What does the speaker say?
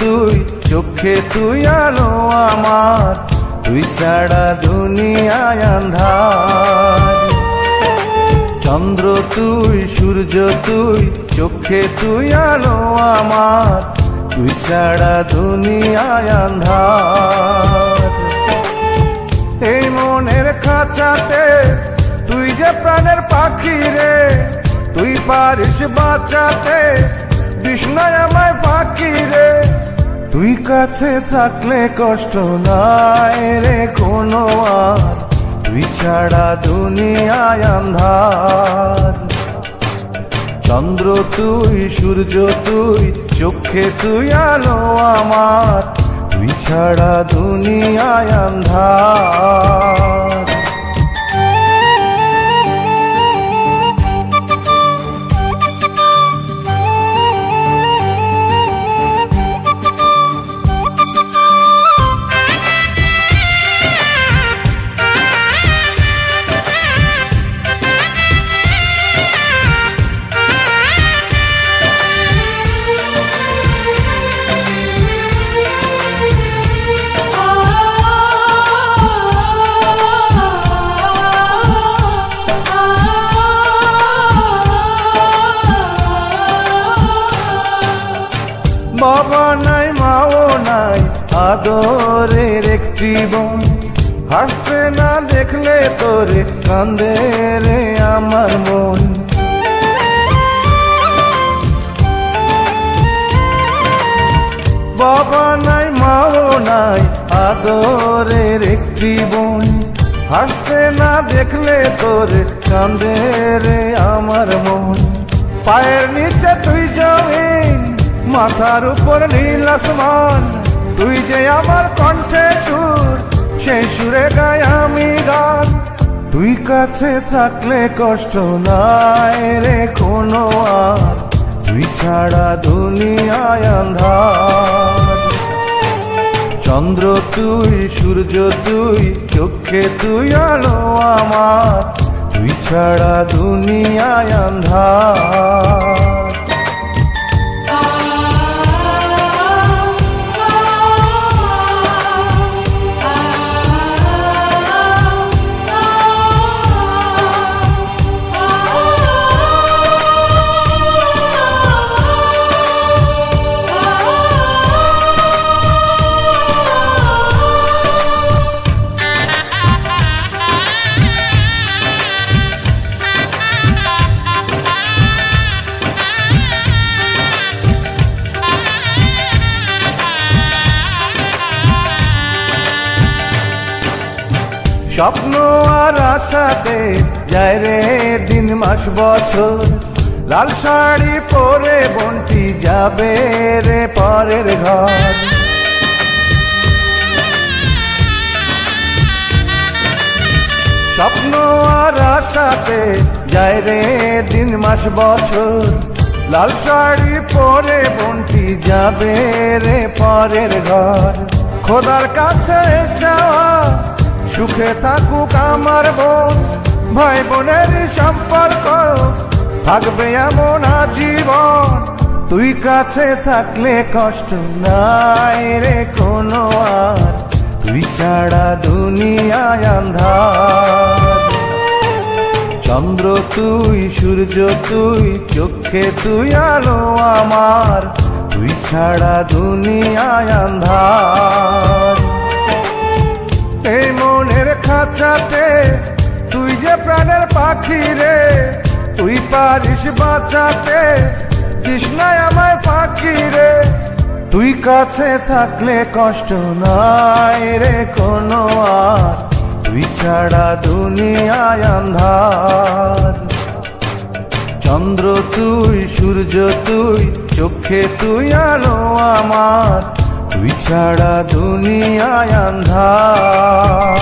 তুই, চোখে তুই আলো আমার, তুই ছাড়া দুনিয়ায় আন্ধার। চন্দ্র তুই, সূর্য তুই, চোখে তুই আলো আমার, তুই ছাড়া দুনিয়ায় আন্ধার। এই মনের খাঁচাতে তুই যে প্রাণের পাখি রে, তুই পারিস বাঁচাতে বিষ্ণায় আমায় ফাঁকি রে। তুই কাছে থাকলে কষ্ট নাই রে কোনো আর, তুই ছাড়া দুনিয়ায় আন্ধার। চন্দ্র তুই, সূর্য তুই, চোখে তুই আলো আমার, তুই ছাড়া দুনিয়ায় আন্ধার। বাবা নাই, মাও নাই, আদরের একটি বোন, হাসতে না দেখলে তোরে কান্দে রে আমার মন। বাবা নাই, মাও নাই, আদরের একটি বোন, হাসতে না দেখলে তোরে কান্দে রে আমার মন। পায়ের নিচে তুই জমিন, মাথার উপর নীল আসমান, তুই যে আমার কণ্ঠে সুর, সেই সুরে গাই আমি গান। তুই কাছে থাকলে কষ্ট নাই রে কোনো আর, তুই ছাড়া দুনিয়ায় আন্ধার। চন্দ্র তুই, সূর্য তুই, চোখে তুই আলো আমার, তুই ছাড়া দুনিয়ায় আন্ধার। স্বপ্ন আর আশাতে যায় রে দিন মাস বছর, লাল শাড়ি পরে বন্টি যাবে রে পরের ঘর। স্বপ্ন আর আশাতে যায় রে দিন মাস বছর, লাল শাড়ি পরে বন্টি যাবে রে পরের ঘর। খোদার কাছে চাওয়া সুখে থাকুক আমার বোন, ভাই বোনের সম্পর্ক থাকবে এমন আজীবন। তুই কাছে থাকলে কষ্ট নাই রে কোনো আর, তুই ছাড়া দুনিয়ায় আন্ধার। চন্দ্র তুই, সূর্য তুই, চোখে তুই আলো আমার, তুই ছাড়া দুনিয়ায় আন্ধার। এই মনের খাঁচাতে তুই যে প্রাণের পাখি রে, তুই পারিস বাঁচাতে তৃষ্ণায় আমায় ফাঁকি রে। তুই কাছে থাকলে কষ্ট নাই রে কোনো আর, তুই ছাড়া দুনিয়ায় আন্ধার। চন্দ্র তুই, সূর্য তুই, চোখে তুই আলো আমার, তুই ছাড়া দুনিয়ায় আন্ধার।